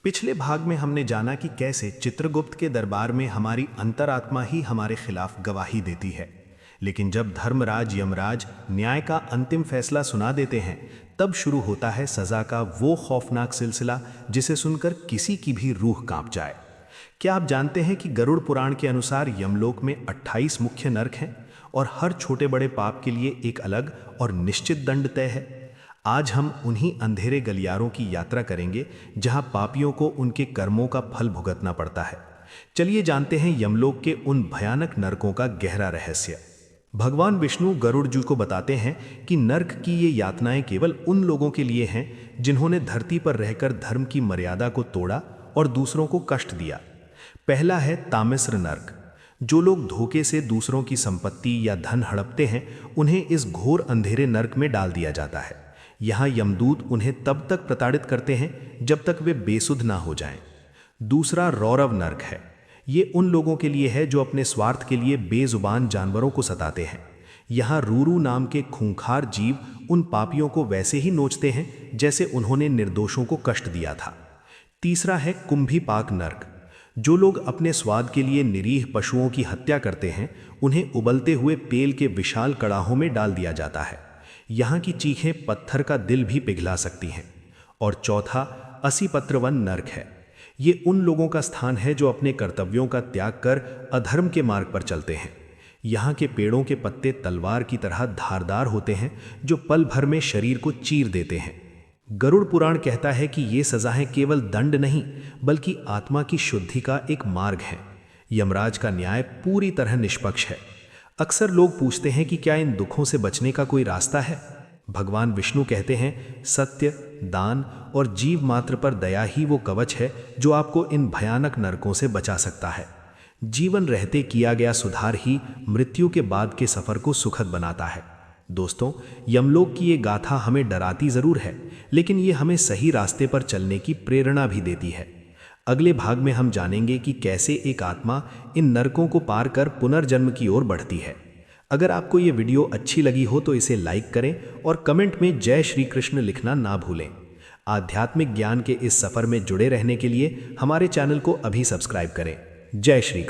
पिछले भाग में हमने जाना कि कैसे चित्रगुप्त के दरबार में हमारी अंतरात्मा ही हमारे खिलाफ गवाही देती है। लेकिन जब धर्मराज यमराज न्याय का अंतिम फैसला सुना देते हैं, तब शुरू होता है सजा का वो खौफनाक सिलसिला जिसे सुनकर किसी की भी रूह कांप जाए। क्या आप जानते हैं कि गरुड़ पुराण के अनुसार यमलोक में 28 मुख्य नरक हैं और हर छोटे बड़े पाप के लिए एक अलग और निश्चित दंड तय है। आज हम उन्हीं अंधेरे गलियारों की यात्रा करेंगे जहां पापियों को उनके कर्मों का फल भुगतना पड़ता है। चलिए जानते हैं यमलोक के उन भयानक नरकों का गहरा रहस्य। भगवान विष्णु गरुड़ जी को बताते हैं कि नरक की ये यातनाएं केवल उन लोगों के लिए हैं जिन्होंने धरती पर रहकर धर्म की मर्यादा को तोड़ा और दूसरों को कष्ट दिया। पहला है तामिस्र नरक। जो लोग धोखे से दूसरों की संपत्ति या धन हड़पते हैं, उन्हें इस घोर अंधेरे नरक में डाल दिया जाता है। यहाँ यमदूत उन्हें तब तक प्रताड़ित करते हैं जब तक वे बेसुध ना हो जाएं। दूसरा रौरव नरक है। ये उन लोगों के लिए है जो अपने स्वार्थ के लिए बेजुबान जानवरों को सताते हैं। यहाँ रूरू नाम के खूंखार जीव उन पापियों को वैसे ही नोचते हैं जैसे उन्होंने निर्दोषों को कष्ट दिया था। तीसरा है कुंभीपाक नरक। जो लोग अपने स्वाद के लिए निरीह पशुओं की हत्या करते हैं, उन्हें उबलते हुए पेल के विशाल कड़ाहों में डाल दिया जाता है। यहाँ की चीखें पत्थर का दिल भी पिघला सकती हैं। और चौथा असीपत्रवन नरक है। ये उन लोगों का स्थान है जो अपने कर्तव्यों का त्याग कर अधर्म के मार्ग पर चलते हैं। यहाँ के पेड़ों के पत्ते तलवार की तरह धारदार होते हैं जो पल भर में शरीर को चीर देते हैं। गरुड़ पुराण कहता है कि ये सजाएं केवल दंड नहीं, बल्कि आत्मा की शुद्धि का एक मार्ग है। यमराज का न्याय पूरी तरह निष्पक्ष है। अक्सर लोग पूछते हैं कि क्या इन दुखों से बचने का कोई रास्ता है। भगवान विष्णु कहते हैं, सत्य, दान और जीव मात्र पर दया ही वो कवच है जो आपको इन भयानक नरकों से बचा सकता है। जीवन रहते किया गया सुधार ही मृत्यु के बाद के सफर को सुखद बनाता है। दोस्तों, यमलोक की ये गाथा हमें डराती जरूर है, लेकिन ये हमें सही रास्ते पर चलने की प्रेरणा भी देती है। अगले भाग में हम जानेंगे कि कैसे एक आत्मा इन नरकों को पार कर पुनर्जन्म की ओर बढ़ती है। अगर आपको ये वीडियो अच्छी लगी हो तो इसे लाइक करें और कमेंट में जय श्री कृष्ण लिखना ना भूलें। आध्यात्मिक ज्ञान के इस सफर में जुड़े रहने के लिए हमारे चैनल को अभी सब्सक्राइब करें। जय श्री कृष्ण।